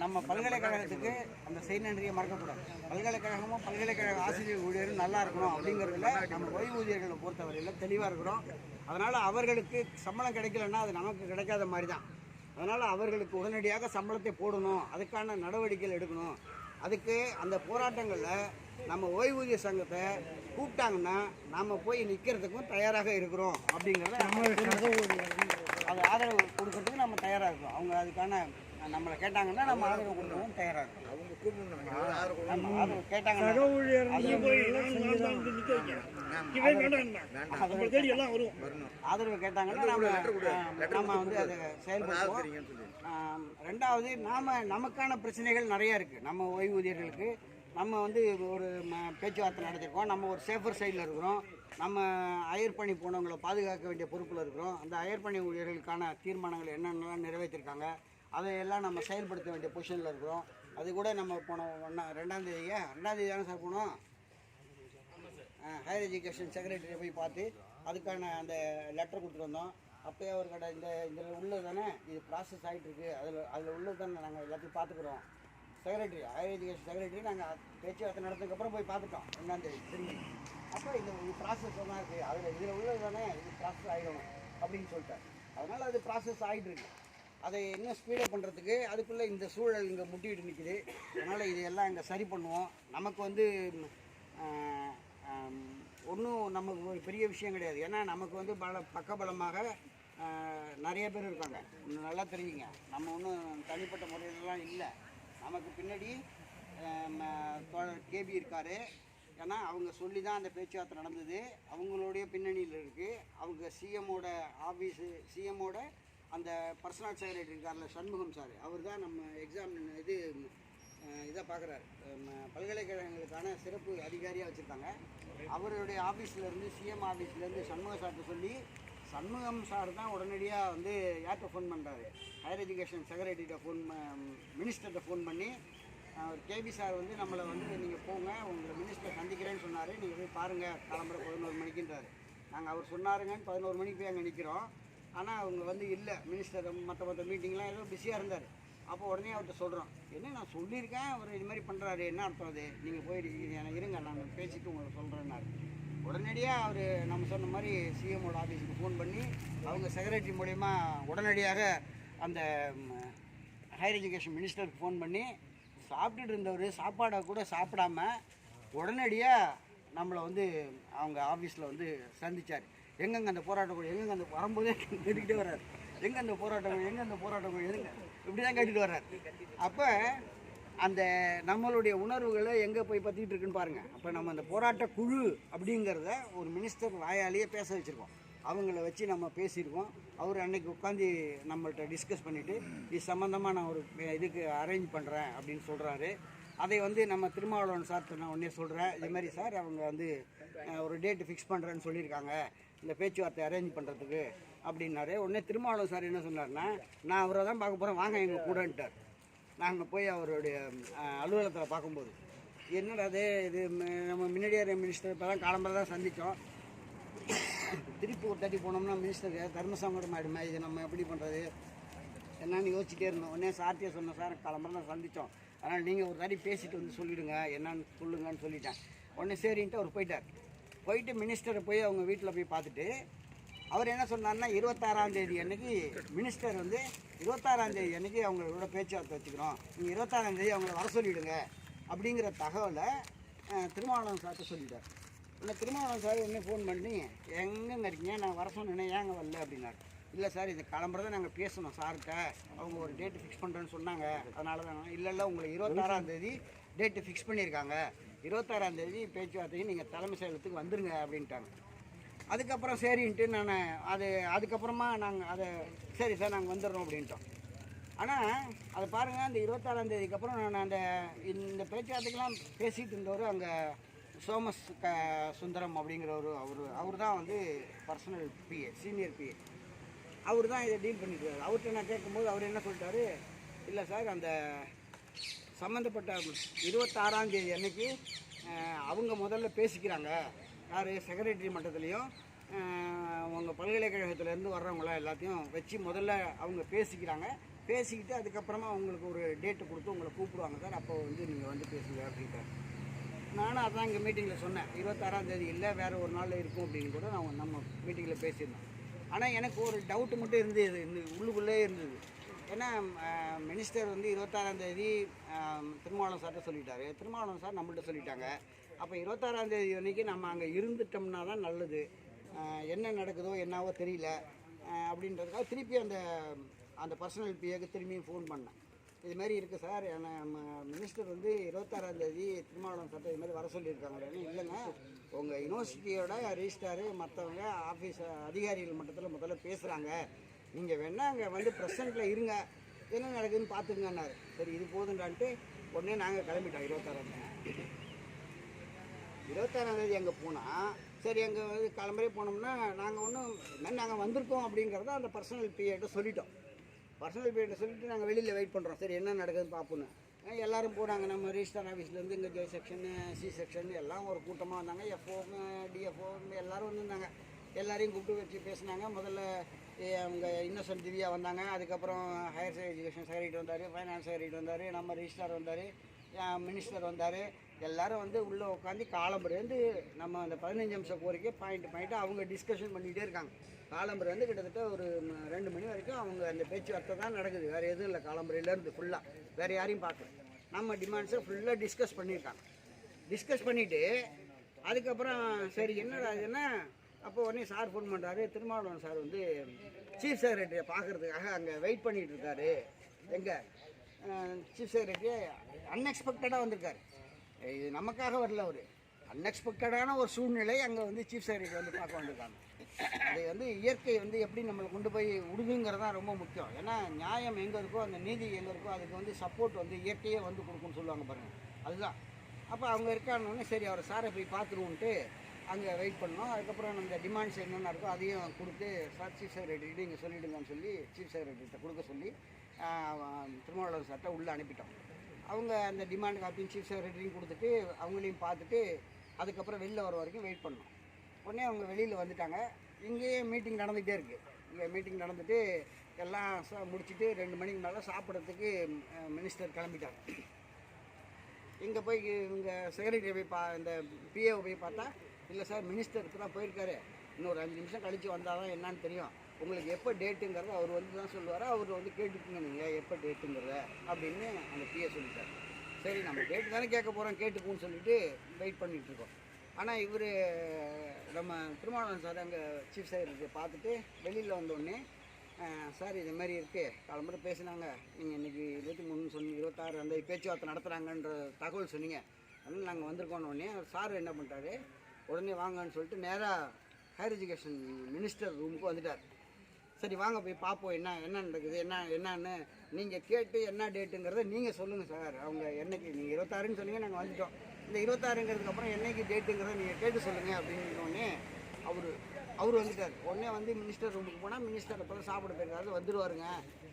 நம்ம பல்கலைக்கழகத்துக்கு அந்த செய்நன்றியை மறக்கக்கூடாது. பல்கலைக்கழகமும் பல்கலைக்கழக ஆசிரியர் ஊழியரும் நல்லா இருக்கணும் அப்படிங்கிறதுல நம்ம ஓய்வூதியர்களை பொறுத்தவரையில் தெளிவாக இருக்கிறோம். அதனால் அவர்களுக்கு சம்பளம் கிடைக்கலன்னா அது நமக்கு கிடைக்காத மாதிரி தான். அதனால் அவர்களுக்கு உடனடியாக சம்பளத்தை போடணும், அதுக்கான நடவடிக்கைகள் எடுக்கணும். அதுக்கு அந்த போராட்டங்களில் நம்ம ஓய்வூதிய சங்கத்தை கூப்பிட்டாங்கன்னா நாம் போய் நிற்கிறதுக்கும் தயாராக இருக்கிறோம். அப்படிங்கிறத அது ஆதரவு கொடுக்கறதுக்கு நம்ம தயாராக இருக்கோம். அவங்க அதுக்கான நம்மளை கேட்டாங்கன்னா நம்ம ஆதரவு கொடுக்கவும் தயாராக இருக்கோம். நம்ம ஆதரவு கேட்டாங்கன்னா ஆதரவு கேட்டாங்கன்னா நம்ம வந்து அதை செயல்படுத்துவோம். ரெண்டாவது, நமக்கான பிரச்சனைகள் நிறையா இருக்குது. நம்ம ஓய்வூதியர்களுக்கு நம்ம வந்து ஒரு பேச்சுவார்த்தை நடத்திருக்கோம். நம்ம ஒரு சேஃபர் சைடில் இருக்கிறோம். நம்ம அயர் பணி போனவங்களை பாதுகாக்க வேண்டிய பொறுப்பில் இருக்கிறோம். அந்த அயர் பணி ஊழியர்களுக்கான தீர்மானங்கள் என்னென்னலாம் நிறைவேற்றிருக்காங்க அதையெல்லாம் நம்ம செயல்படுத்த வேண்டிய பொசிஷனில் இருக்கிறோம். அது கூட நம்ம போனோம் 2ஆம் தேதி தானே சார் போனோம். ஹையர் எஜுகேஷன் செக்ரட்டரியை போய் பார்த்து அதுக்கான அந்த லெட்டர் கொடுத்துட்டு வந்தோம். அப்போயே ஒரு கடை இதில் உள்ளது தானே இது ப்ராசஸ் ஆகிட்டுருக்கு, அதில் உள்ளது தானே நாங்கள் எல்லாத்தையும் பார்த்துக்குறோம். செக்ரட்டரி, ஹையர் எஜுகேஷன் செக்ரட்டரி நாங்கள் பேச்சுவார்த்தை நடந்ததுக்கப்புறம் போய் பார்த்துட்டோம் 2ஆம் தேதி திரும்பி. அப்போ இது ப்ராசஸ் தான் இருக்குது, இதில் உள்ளது தானே இது ப்ராசஸ் ஆகிடணும் அப்படின்னு சொல்லிட்டார். அதனால் அது ப்ராசஸ் ஆகிட்டுருக்கு. அதை இன்னும் ஸ்பீடப் பண்ணுறதுக்கு அதுக்குள்ளே இந்த சூழல் இங்கே முட்டிக்கிட்டு நிற்கிது. அதனால் இதையெல்லாம் இங்கே சரி பண்ணுவோம். நமக்கு வந்து ஒன்றும் நமக்கு ஒரு பெரிய விஷயம் கிடையாது. ஏன்னா நமக்கு வந்து பக்கபலமாக நிறைய பேர் இருக்காங்க. நல்லா தெரியுங்க, நம்ம ஒன்றும் தனிப்பட்ட முறையிலலாம் இல்லை. நமக்கு பின்னாடி தோழர் கேபி இருக்கார். ஏன்னா அவங்க சொல்லி தான் அந்த பேச்சுவார்த்தை நடந்தது. அவங்களுடைய பின்னணியில் இருக்குது. அவங்க சிஎம்மோட அந்த பர்சனல் செக்ரட்டரி இருக்கார்ல சண்முகம் சார், அவர் தான் நம்ம எக்ஸாம் இதை பார்க்குறாரு. பல்கலைக்கழகங்களுக்கான சிறப்பு அதிகாரியாக வச்சுருக்காங்க. அவருடைய ஆஃபீஸ்லேருந்து சிஎம் ஆஃபீஸ்லேருந்து சண்முகம் சார்கிட்ட சொல்லி சண்முகம் சார் தான் உடனடியாக வந்து யார்கிட்ட ஃபோன் பண்ணுறாரு, ஹையர் எஜுகேஷன் செக்ரட்டரிகிட்ட மினிஸ்டர்கிட்ட ஃபோன் பண்ணி கேபி சார் வந்து நம்மளை வந்து நீங்கள் போங்க, உங்களை மினிஸ்டர் சந்திக்கிறேன்னு சொன்னார், நீங்கள் போய் பாருங்கள் கிளம்புற 11 மணிக்குன்றாரு. நாங்கள் அவர் சொன்னாருங்கன்னு 11 மணிக்கு போய் அங்கே நிற்கிறோம். ஆனால் அவங்க வந்து இல்லை, மினிஸ்டர் மற்ற மீட்டிங்லாம் ஏதோ பிஸியாக இருந்தார். அப்போ உடனே அவர்கிட்ட சொல்கிறோம், என்ன நான் சொல்லியிருக்கேன், அவர் இது மாதிரி பண்ணுறாரு, என்ன அர்த்தம் அது, நீங்கள் போய் இருங்க நான் பேசிவிட்டு உங்களுக்கு சொல்கிறேன்னாரு. உடனடியாக அவர் நம்ம சொன்ன மாதிரி சிஎம்மோட ஆஃபீஸுக்கு ஃபோன் பண்ணி அவங்க செக்ரட்டரி மூலயமா உடனடியாக அந்த ஹையர் எஜுகேஷன் மினிஸ்டருக்கு ஃபோன் பண்ணி சாப்பிட்டுட்டு இருந்தவர் சாப்பாடை கூட சாப்பிடாம உடனடியாக நம்மளை வந்து அவங்க ஆஃபீஸில் வந்து சந்தித்தார். எங்கெங்கே அந்த போராட்டக்குழு, எங்கெங்கே அந்த வரும்போதே கேட்டுக்கிட்டே வர்றாரு, எங்கே அந்த போராட்டக்குழு, எங்கே அந்த போராட்டக்குழு, எதுங்க இப்படி தான் கேட்டுட்டு வர்றாரு. அப்போ அந்த நம்மளுடைய உணர்வுகளை எங்கே போய் பற்றிட்டு இருக்குன்னு பாருங்கள். அப்போ நம்ம அந்த போராட்ட குழு அப்படிங்கிறத ஒரு மினிஸ்டர் வாயாலேயே பேச வச்சுருக்கோம். அவங்கள வச்சு நம்ம பேசியிருக்கோம். அவர் அன்னைக்கு உட்காந்து நம்மள்கிட்ட டிஸ்கஸ் பண்ணிவிட்டு இது சம்மந்தமாக நான் ஒரு இதுக்கு அரேஞ்ச் பண்ணுறேன் அப்படின்னு சொல்கிறாரு. அதை வந்து நம்ம திருமாவளவன் சார் நான் உடனே சொல்கிறேன், இதுமாதிரி சார் அவங்க வந்து ஒரு டேட்டு ஃபிக்ஸ் பண்ணுறேன்னு சொல்லியிருக்காங்க இந்த பேச்சுவார்த்தை அரேஞ்ச் பண்ணுறதுக்கு அப்படின்னாரு. உடனே திருமாவளவன் சார் என்ன சொன்னார்னா, நான் அவரை தான் பார்க்க போகிறேன், வாங்க எங்கள் கூடன்ட்டார். நாங்கள் போய் அவருடைய அலுவலகத்தில் பார்க்கும்போது என்னடா அது இது நம்ம முன்னாடியே மினிஸ்டர் இப்போ தான் காலம்பரை தான் சந்தித்தோம், திருப்பி ஒரு தட்டி போனோம்னா மினிஸ்டருக்கு தர்மசங்கடம் ஆகிடுமா, இது நம்ம எப்படி பண்ணுறது என்னன்னு யோசிச்சுட்டே இருந்தோம். உடனே சார்ட்டியை சொன்னேன், சார் காலம்பரை தான் சந்தித்தோம், அதனால் நீங்கள் ஒரு தாட்டி பேசிட்டு வந்து சொல்லிவிடுங்க என்னன்னு சொல்லுங்கன்னு சொல்லிட்டேன். உடனே சரின்ட்டு அவர் போயிட்டார். போயிட்டு மினிஸ்டரை போய் அவங்க வீட்டில் போய் பார்த்துட்டு அவர் என்ன சொன்னார்னா, 26ஆம் தேதி அன்னைக்கு மினிஸ்டர் வந்து 26ஆம் தேதி அன்னைக்கு அவங்களோட பேச்சுவார்த்தை வச்சுக்கிறோம், நீங்கள் 26ஆம் தேதி அவங்கள வர சொல்லிவிடுங்க அப்படிங்கிற தகவலை திருமாவளவன் சார்கிட்ட சொல்லிட்டார். இந்த திருமாவளவன் சார் உடனே ஃபோன் பண்ணி, எங்கேங்க இருக்கீங்க, நான் வர சொன்னேன்னே ஏங்க வரல அப்படின்னாரு. இல்லை சார் இது கிளம்புறத நாங்கள் பேசணும் சார்கிட்ட, அவங்க ஒரு டேட்டு ஃபிக்ஸ் பண்ணுறேன்னு சொன்னாங்க, அதனால தான். இல்லை உங்களுக்கு 26ஆம் தேதி டேட்டு ஃபிக்ஸ் பண்ணியிருக்காங்க, 26ஆம் தேதி பேச்சுவார்த்தைக்கு நீங்கள் தலைமை செயலகத்துக்கு வந்துடுங்க அப்படின்ட்டாங்க. அதுக்கப்புறம் சரின்ட்டு நான் அதுக்கப்புறமா நாங்கள் அதை சரி சார் நாங்கள் வந்துடுறோம் அப்படின்ட்டோம். ஆனால் அதை பாருங்கள், அந்த 26ஆம் தேதிக்கு அப்புறம் நான் இந்த பேச்சுவார்த்தைக்கெல்லாம் பேசிகிட்டு இருந்தவர் அங்கே சோமஸ் சுந்தரம் அப்படிங்கிறவர், அவர் தான் வந்து பர்சனல் பிஏ, சீனியர் பிஏ, அவர் தான் இதை டீல் பண்ணிட்டுருக்காரு. அவர்கிட்ட நான் கேட்கும்போது அவர் என்ன சொல்லிட்டாரு, இல்லை சார் அந்த சம்மந்தப்பட்ட 26ஆம் தேதி அன்னைக்கு அவங்க முதல்ல பேசிக்கிறாங்க, யார் செக்ரட்டரி மட்டத்துலேயும் உங்கள் பல்கலைக்கழகத்துலேருந்து வர்றவங்களாம் எல்லாத்தையும் வச்சு முதல்ல அவங்க பேசிக்கிறாங்க, பேசிக்கிட்டு அதுக்கப்புறமா அவங்களுக்கு ஒரு டேட்டு கொடுத்து உங்களை கூப்பிடுவாங்க சார், அப்போ வந்து நீங்கள் வந்து பேசுங்க அப்படின்ட்டார். நானும் அதான் இங்கே மீட்டிங்கில் சொன்னேன், 26ஆம் தேதி இல்லை வேறு ஒரு நாள் இருக்கும் அப்படின்னு கூட நம்ம மீட்டிங்கில் பேசியிருந்தோம். ஆனால் எனக்கு ஒரு டவுட்டு மட்டும் இருந்தது, உள்ளுக்குள்ளே இருந்தது. ஏன்னா மினிஸ்டர் வந்து 26ஆம் தேதி திருமாவளவன் சார்கிட்ட சொல்லிட்டாரு, திருமாவளவன் சார் நம்மள்கிட்ட சொல்லிட்டாங்க. அப்போ 26ஆம் தேதி அன்றைக்கி நம்ம அங்கே இருந்துட்டோம்னா தான் நல்லது, என்ன நடக்குதோ என்னவோ தெரியல அப்படின்றதுக்காக திருப்பி அந்த பர்சனல் பிஏக்கு திரும்பியும் ஃபோன் பண்ணேன். இதுமாதிரி இருக்குது சார், நம்ம மினிஸ்டர் வந்து 26ஆம் தேதி திருமாவளவன் சார்ட்ட இதுமாதிரி வர சொல்லியிருக்காங்க. இல்லைங்க, உங்கள் யூனிவர்சிட்டியோட ரெஜிஸ்ட்ராரு மற்றவங்க ஆஃபீஸ் அதிகாரிகள் மட்டத்தில் முதல்ல பேசுகிறாங்க, நீங்கள் வேணால் அங்கே வந்து ப்ரெசண்ட்டில் இருங்க, என்ன நடக்குதுன்னு பார்த்துங்கன்னாரு. சரி இது போதுண்டான்ட்டு உடனே நாங்கள் கிளம்பிட்டோம். 26ஆம் தேதி அங்கே போனால் சரி, அங்கே வந்து கிளம்புறே போனோம்னா நாங்கள் ஒன்றும் என்ன நாங்கள் வந்திருக்கோம் அப்படிங்கிறத அந்த பர்சனல் பிஏட்ட சொல்லிட்டோம். பர்சனல் பிஏட்ட சொல்லிவிட்டு நாங்கள் வெளியில் வெயிட் பண்ணுறோம், சரி என்ன நடக்குதுன்னு பார்ப்போன்னு. எல்லோரும் போனாங்க, நம்ம ரெஜிஸ்டர் ஆஃபீஸ்லேருந்து இங்கே ஜே செக்ஷன் சி செக்ஷன் எல்லாம் ஒரு கூட்டமாக வந்தாங்க, எஃப்ஓ டிஎஃப்ஓ எல்லோரும் வந்துருந்தாங்க. எல்லாரையும் கூப்பிட்டு வச்சு பேசினாங்க. முதல்ல அவங்க இன்னசென்ட் திவ்யா வந்தாங்க, அதுக்கப்புறம் ஹையர் எஜுகேஷன் செக்ரட்டரி வந்தார், ஃபைனான்ஸ் செக்ரட்டரி வந்தார், நம்ம ரெஜிஸ்ட்ரார் வந்தார், மினிஸ்டர் வந்தார். எல்லோரும் வந்து உள்ளே உட்காந்து காலம்புலேருந்து நம்ம அந்த 15 நிமிஷம் கோரிக்கை பாயிண்ட்டு அவங்க டிஸ்கஷன் பண்ணிகிட்டே இருக்காங்க. காலம்புலேருந்து கிட்டத்தட்ட ஒரு 2 மணி வரைக்கும் அவங்க அந்த பேச்சுவார்த்தை தான் நடக்குது, வேறு எதுவும் இல்லை. காலம்புரையிலேருந்து ஃபுல்லாக வேறு யாரையும் பார்க்கல, நம்ம டிமாண்ட்ஸை ஃபுல்லாக டிஸ்கஸ் பண்ணியிருக்காங்க. டிஸ்கஸ் பண்ணிவிட்டு அதுக்கப்புறம் சரி என்னடா இதுன்னா, அப்போ உடனே சார் ஃபோன் பண்ணுறாரு, திருமாவளவன் சார் வந்து சீஃப் செக்ரட்டரியை பார்க்குறதுக்காக அங்கே வெயிட் பண்ணிகிட்டு இருக்காரு. எங்கே சீஃப் செக்ரட்டரி அன்எக்ஸ்பெக்டடாக வந்திருக்காரு, இது நமக்காக வரல, அவர் அன்எக்ஸ்பெக்டடான ஒரு சூழ்நிலை அங்கே வந்து சீஃப் செக்ரட்டரி வந்து பார்க்க வந்திருக்காங்க. அது வந்து இயற்கை வந்து எப்படி நம்மளை கொண்டு போய் விடுதுங்கிறது தான் ரொம்ப முக்கியம். ஏன்னா நியாயம் எங்கே இருக்கோ, அந்த நீதி எங்கே இருக்கோ, அதுக்கு வந்து சப்போர்ட் வந்து இயற்கையே வந்து கொடுக்குன்னு சொல்லுவாங்க பாருங்கள், அதுதான். அப்போ அவங்க இருக்கானோடனே சரி அவர் சாரை போய் பார்த்துருவோன்ட்டு அங்கே வெயிட் பண்ணோம். அதுக்கப்புறம் நம்ம டிமாண்ட்ஸ் என்னென்ன இருக்கோ அதையும் கொடுத்து சார் சீஃப் செக்ரட்டரிகிட்ட இங்கே சொல்லிவிடுங்கன்னு சொல்லி சீஃப் செக்ரட்டரிகிட்ட கொடுக்க சொல்லி திருமாவளவன் சார்ட்ட உள்ளே அனுப்பிட்டோம். அவங்க அந்த டிமாண்ட் காப்பியும் சீஃப் செக்ரட்டரியும் கொடுத்துட்டு அவங்களையும் பார்த்துட்டு அதுக்கப்புறம் வெளில வர வரைக்கும் வெயிட் பண்ணோம். உடனே அவங்க வெளியில் வந்துட்டாங்க. இங்கேயே மீட்டிங் நடந்துகிட்டே இருக்குது. இங்கே மீட்டிங் நடந்துட்டு எல்லாம் முடிச்சுட்டு 2 மணிக்கு மேலே சாப்பிட்றதுக்கு மினிஸ்டர் கிளம்பிட்டாங்க. இங்கே போய் இங்கே செக்ரட்டரி போய் இந்த பிஏவை போய் பார்த்தா, இல்லை சார் மினிஸ்டர் இப்போ தான் போயிருக்காரு, இன்னொரு 5 நிமிஷம் கழித்து வந்தால் தான் என்னான்னு தெரியும், உங்களுக்கு எப்போ டேட்டுங்கிறத அவர் வந்து தான் சொல்லுவார், அவர் வந்து கேட்டுக்குங்க நீங்கள் எப்போ டேட்டுங்கிறத அப்படின்னு அந்த பிஏ சொல்லிட்டார். சரி நம்ம டேட்டு தானே கேட்க போகிறோம், கேட்டுக்குன்னு சொல்லிட்டு வெயிட் பண்ணிகிட்ருக்கோம். ஆனால் இவர் நம்ம திருமாவளவன் சார் அங்கே சீஃப் செக்ரட்டரியை பார்த்துட்டு வெளியில் வந்தோடனே சார் இது மாதிரி இருக்குது காலம்பரை பேசினாங்க, நீங்கள் இன்றைக்கி 23 சொன்னீங்க, 26 அந்த பேச்சுவார்த்தை நடத்துகிறாங்கன்ற தகவல் சொன்னீங்க, அதனால் நாங்கள் வந்திருக்கோன்னொடனே சார் என்ன பண்ணிட்டாரு, உடனே வாங்கன்னு சொல்லிட்டு நேராக ஹையர் எஜுகேஷன் மினிஸ்டர் ரூமுக்கு வந்துட்டார். சரி வாங்க போய் பார்ப்போம் என்ன நடக்குது, என்னன்னு நீங்கள் கேட்டு என்ன டேட்டுங்கிறத நீங்கள் சொல்லுங்கள் சார். அவங்க என்னைக்கு நீங்கள் 26ன்னு சொன்னீங்க, நாங்கள் வந்துட்டோம், இந்த 26ங்கிறதுக்கு அப்புறம் என்னைக்கு டேட்டுங்கிறத நீங்கள் கேட்டு சொல்லுங்கள் அப்படின்னோடனே அவர் வந்துட்டார். உடனே வந்து மினிஸ்டர் ரூமுக்கு போனால் மினிஸ்டர் அப்போ தான் சாப்பிட போயிருக்காரு, வந்துடுவாருங்க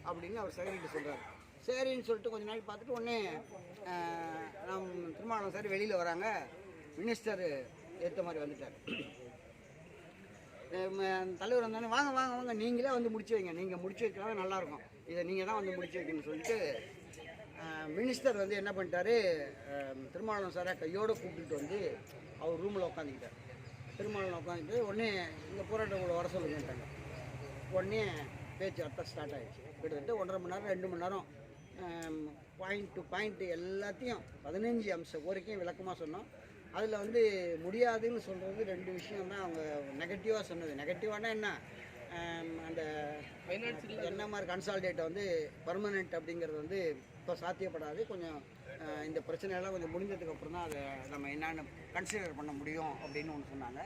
அப்படின்னு அவர் செக்ரட்டரி சொல்கிறார். சரின்னு சொல்லிட்டு கொஞ்ச நாள் பார்த்துட்டு உடனே திருமாவளவன் சார் வெளியில் வராங்க, மினிஸ்டர் ஏற்ற மாதிரி வந்துட்டார். தலைவர் வந்தானே வாங்க வாங்க வாங்க நீங்களே வந்து முடிச்சு வைங்க, நீங்கள் முடிச்சு வைக்கலாம் நல்லாயிருக்கும், இதை நீங்கள் தான் வந்து முடிச்சு வைக்கணும்னு சொல்லிட்டு மினிஸ்டர் வந்து என்ன பண்ணிட்டாரு, திருமாவளவன் சாரை கையோடு கூப்பிட்டுட்டு வந்து அவர் ரூமில் உட்காந்துக்கிட்டார். திருமாவளவன் உட்காந்துட்டு உடனே இந்த போராட்டங்களை வர சொல்லுங்கன்ட்டாங்க. உடனே பேச்சுவார்த்தை ஸ்டார்ட் ஆகிடுச்சு. கிட்டத்தட்ட 1.5 மணி நேரம் 2 மணி நேரம் பாயிண்ட் டு பாயிண்ட் எல்லாத்தையும் 15 அம்ச கோரிக்கையும் விளக்கமாக சொன்னோம். அதில் வந்து முடியாதுன்னு சொல்கிறது 2 விஷயம் தான் அவங்க நெகட்டிவாக சொன்னது. நெகட்டிவானா என்ன, அந்த என்எம்ஆர் கன்சால்டேட்டை வந்து பர்மனெண்ட் அப்படிங்கிறது வந்து இப்போ சாத்தியப்படாது, கொஞ்சம் இந்த பிரச்சனையெல்லாம் கொஞ்சம் முடிஞ்சதுக்கப்புறம் தான் அதை நம்ம என்னென்னு கன்சிடர் பண்ண முடியும் அப்படின்னு ஒன்று சொன்னாங்க.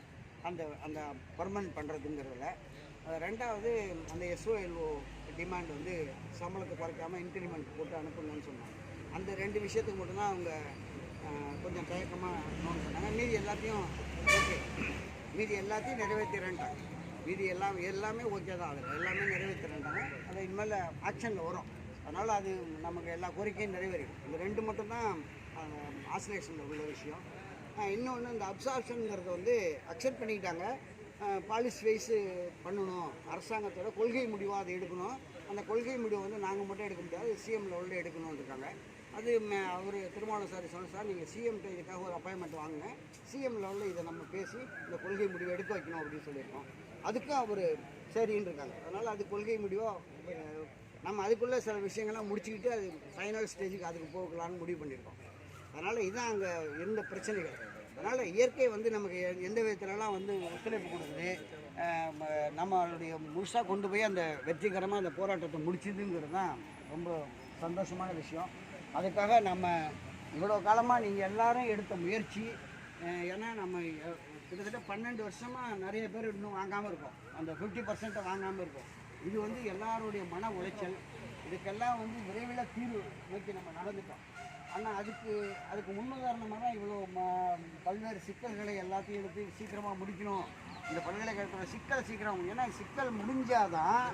அந்த பர்மனெண்ட் பண்ணுறதுங்கிறதுல ரெண்டாவது அந்த SOLO டிமாண்ட் வந்து சம்பளத்தை குறைக்காமல் இன்க்ரிமெண்ட் போட்டு அனுப்புங்கன்னு சொன்னாங்க. அந்த 2 விஷயத்துக்கு மட்டும்தான் அவங்க கொஞ்சம் தயக்கமாக நோன் பண்ணாங்க. மீதி எல்லாத்தையும் ஓகே, மீதி எல்லாத்தையும் நிறைவேற்றிறேன்ட்டாங்க. மீதி எல்லாமே ஓகே தான், அதில் எல்லாமே நிறைவேற்றிறேன்ட்டாங்க. அதை இனிமேல் ஆக்ஷனில் வரும், அதனால் அது நமக்கு எல்லா கோரிக்கையும் நிறைவேறிடும். இந்த 2 மட்டும்தான் ஆசிலேஷனில் உள்ள விஷயம். இன்னொன்று இந்த அப்சார்ப்ஷனுங்கிறத வந்து அக்செப்ட் பண்ணிக்கிட்டாங்க. பாலிசி வைஸு பண்ணணும், அரசாங்கத்தோட கொள்கை முடிவாக அதை எடுக்கணும். அந்த கொள்கை முடிவை வந்து நாங்கள் மட்டும் எடுக்க முடியாது, சிஎம் லெவலில் எடுக்கணும்னு இருக்காங்க. அது அவர் திருமாவளவன் சார் சொன்ன சார், நீங்கள் சிஎம்கிட்ட இதுக்காக ஒரு அப்பாயின்மெண்ட் வாங்குங்க, சிஎம் லெவலில் இதை நம்ம பேசி இந்த கொள்கை முடிவை எடுக்க வைக்கணும் அப்படின்னு சொல்லியிருக்கோம். அதுக்கும் அவர் சரின்னு இருக்காங்க. அதனால் அது கொள்கை முடிவாக நம்ம அதுக்குள்ளே சில விஷயங்கள்லாம் முடிச்சுக்கிட்டு அது ஃபைனல் ஸ்டேஜுக்கு அதுக்கு போகலான்னு முடிவு பண்ணியிருக்கோம். அதனால் இதுதான் அங்கே இருந்த பிரச்சனைகள். அதனால் இயற்கை வந்து நமக்கு எந்த விதத்துலலாம் வந்து ஒத்துழைப்பு கொடுக்குது, நம்மளுடைய முழுசாக கொண்டு போய் அந்த வெற்றிகரமாக அந்த போராட்டத்தை முடிச்சுதுங்கிறது தான் ரொம்ப சந்தோஷமான விஷயம். அதுக்காக நம்ம இவ்வளோ காலமாக நீங்கள் எல்லாரும் எடுத்த முயற்சி, ஏன்னா நம்ம கிட்டத்தட்ட 12 வருஷமாக நிறைய பேர் இன்னும் வாங்காமல் இருக்கோம், அந்த 50% வாங்காமல் இருக்கோம். இது வந்து எல்லாருடைய மன உளைச்சல். இதுக்கெல்லாம் வந்து விரைவில் தீர்வு நோக்கி நம்ம நடந்துட்டோம். ஆனால் அதுக்கு முன்னுதாரணமாக தான் இவ்வளோ பல்வேறு சிக்கல்களை எல்லாத்தையும் எடுத்து சீக்கிரமாக முடிக்கணும், இந்த பல்கலைக்கழகத்தோட சிக்கல் சீக்கிரம். ஏன்னா சிக்கல் முடிஞ்சாதான்,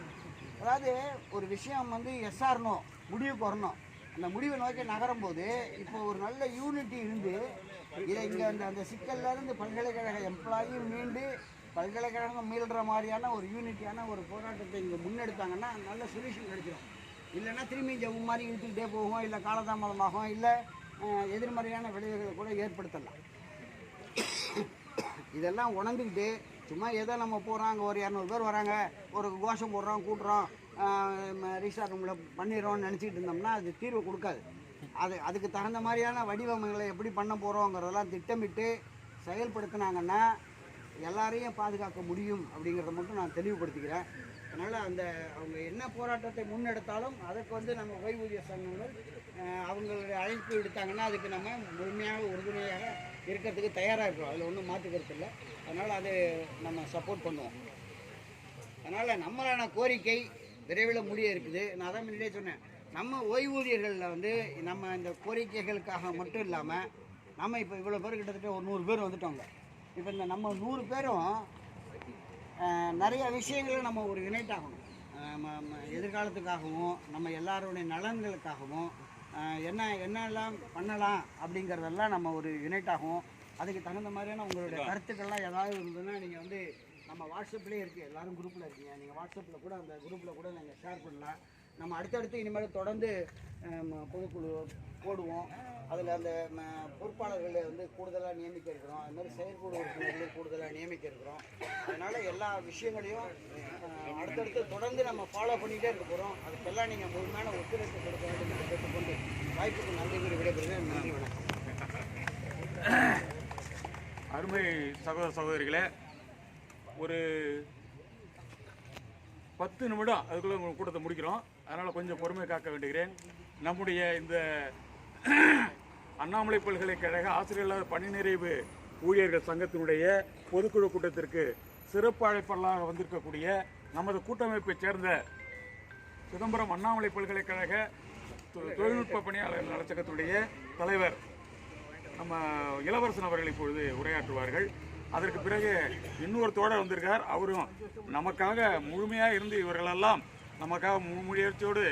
அதாவது ஒரு விஷயம் வந்து எஸ்ஆர்னோ முடிவுக்கு வரணும், அந்த முடிவை நோக்கி நகரும்போது இப்போ ஒரு நல்ல யூனிட்டி இருந்து இதை இங்கே அந்த சிக்கல்லேருந்து பல்கலைக்கழக எம்ப்ளாயும் மீண்டு பல்கலைக்கழகம் மீள்ற மாதிரியான ஒரு யூனிட்டியான ஒரு போராட்டத்தை இங்கே முன்னெடுத்தாங்கன்னா நல்ல சொல்யூஷன் கிடைச்சிடும். இல்லைன்னா திரும்பி ஜவு மாதிரி இழுத்துக்கிட்டே போகும், இல்லை காலதாமதமாகும், இல்லை எதிர்மறையான விளைவுகளை கூட ஏற்படுத்தலாம். இதெல்லாம் உணர்ந்துக்கிட்டு சும்மா ஏதோ நம்ம போகிறோம், அங்கே ஒரு 200 பேர் வராங்க, ஒரு கோஷம் போடுறோம், கூட்டுறோம், ரீசார்ட் ரூமில் பண்ணிடுறோம்னு நினச்சிக்கிட்டு இருந்தோம்னா அது தீர்வு கொடுக்காது. அதுக்கு தகுந்த மாதிரியான வடிவமைகளை எப்படி பண்ண போகிறோங்கிறதெல்லாம் திட்டமிட்டு செயல்படுத்தினாங்கன்னா எல்லாரையும் பாதுகாக்க முடியும் அப்படிங்கிறத மட்டும் நான் தெளிவுபடுத்திக்கிறேன். அதனால் அவங்க என்ன போராட்டத்தை முன்னெடுத்தாலும் அதற்கு வந்து நம்ம ஓய்வூதிய சங்கங்கள் அவங்களுடைய அழைப்பு எடுத்தாங்கன்னா அதுக்கு நம்ம முழுமையாக உறுதுணையாக இருக்கிறதுக்கு தயாராக இருக்கிறோம், அதில் ஒன்றும் மாற்றுக்கிறது இல்லை. அதனால் அது நம்ம சப்போர்ட் பண்ணுவோம். அதனால் நம்மளான கோரிக்கை விரைவில் முடிய இருக்குது. நான் தான் முன்னாடியே சொன்னேன், நம்ம ஓய்வூதியர்களில் வந்து நம்ம இந்த கோரிக்கைகளுக்காக மட்டும் இல்லாமல் நம்ம இப்போ இவ்வளோ பேர் கிட்டத்தட்ட ஒரு 100 பேர் வந்துட்டோங்க. இப்போ இந்த நம்ம 100 பேரும் நிறைய விஷயங்களை நம்ம ஒரு யுனைட் ஆகணும். எதிர்காலத்துக்காகவும் நம்ம எல்லாருடைய நலன்களுக்காகவும் என்னெல்லாம் பண்ணலாம் அப்படிங்கிறதெல்லாம் நம்ம ஒரு யுனைட் ஆகும். அதுக்கு தகுந்த மாதிரியான உங்களுடைய கருத்துக்கள்லாம் ஏதாவது இருந்ததுன்னா நீங்கள் வந்து நம்ம வாட்ஸ்அப்லேயே இருக்குது, எல்லோரும் குரூப்பில் இருக்கீங்க, நீங்கள் வாட்ஸ்அப்பில் கூட அந்த குரூப்பில் கூட நீங்கள் ஷேர் பண்ணலாம். நம்ம அடுத்தடுத்து இனிமேல் தொடர்ந்து பொதுக்குழு போடுவோம். அதில் அந்த பொறுப்பாளர்களை வந்து கூடுதலாக நியமிக்க இருக்கிறோம், அது மாதிரி செயற்குழு உறுப்பினர்களை கூடுதலாக நியமிக்க இருக்கிறோம். அதனால் எல்லா விஷயங்களையும் அடுத்தடுத்து தொடர்ந்து நம்ம ஃபாலோ பண்ணிகிட்டே இருக்க போகிறோம். அதுக்கெல்லாம் நீங்கள் முழுமையான ஒத்துழைப்பு கொடுக்க வேண்டும் என்று கேட்டுக்கொண்டு வாய்ப்புக்கு நன்றி கூறி விடைபெறுகிறேன். நன்றி, வணக்கம். அருமை சகோதர சகோதரிகளே, ஒரு 10 நிமிடம் அதுக்குள்ளே கூட்டத்தை முடிக்கிறோம். அதனால் கொஞ்சம் பொறுமை காக்க வேண்டுகிறேன். நம்முடைய இந்த அண்ணாமலை பல்கலைக்கழக ஆசிரியர் பணி நிறைவு ஊழியர்கள் சங்கத்தினுடைய பொதுக்குழு கூட்டத்திற்கு சிறப்பு அழைப்பாளராக வந்திருக்கக்கூடிய நமது கூட்டமைப்பைச் சேர்ந்த சிதம்பரம் அண்ணாமலை பல்கலைக்கழக தொழில்நுட்ப பணியாளர் நலச்சங்கத்துடைய தலைவர் நம்ம இளவரசன் அவர்கள் இப்பொழுது உரையாற்றுவார்கள். அதற்கு பிறகு இன்னொரு தோழர் வந்திருக்கார். அவரும் நமக்காக முழுமையாக இருந்து இவர்களெல்லாம் நமக்காக முயற்சியோடு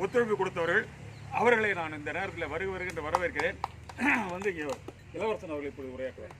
ஒத்துழைப்பு கொடுத்தவர்கள். அவர்களை நான் இந்த நேரத்தில் வருகின்ற வரவேற்கிறேன். வந்து இளவரசன் அவர்கள் இப்பொழுது உரையாற்றுவார்.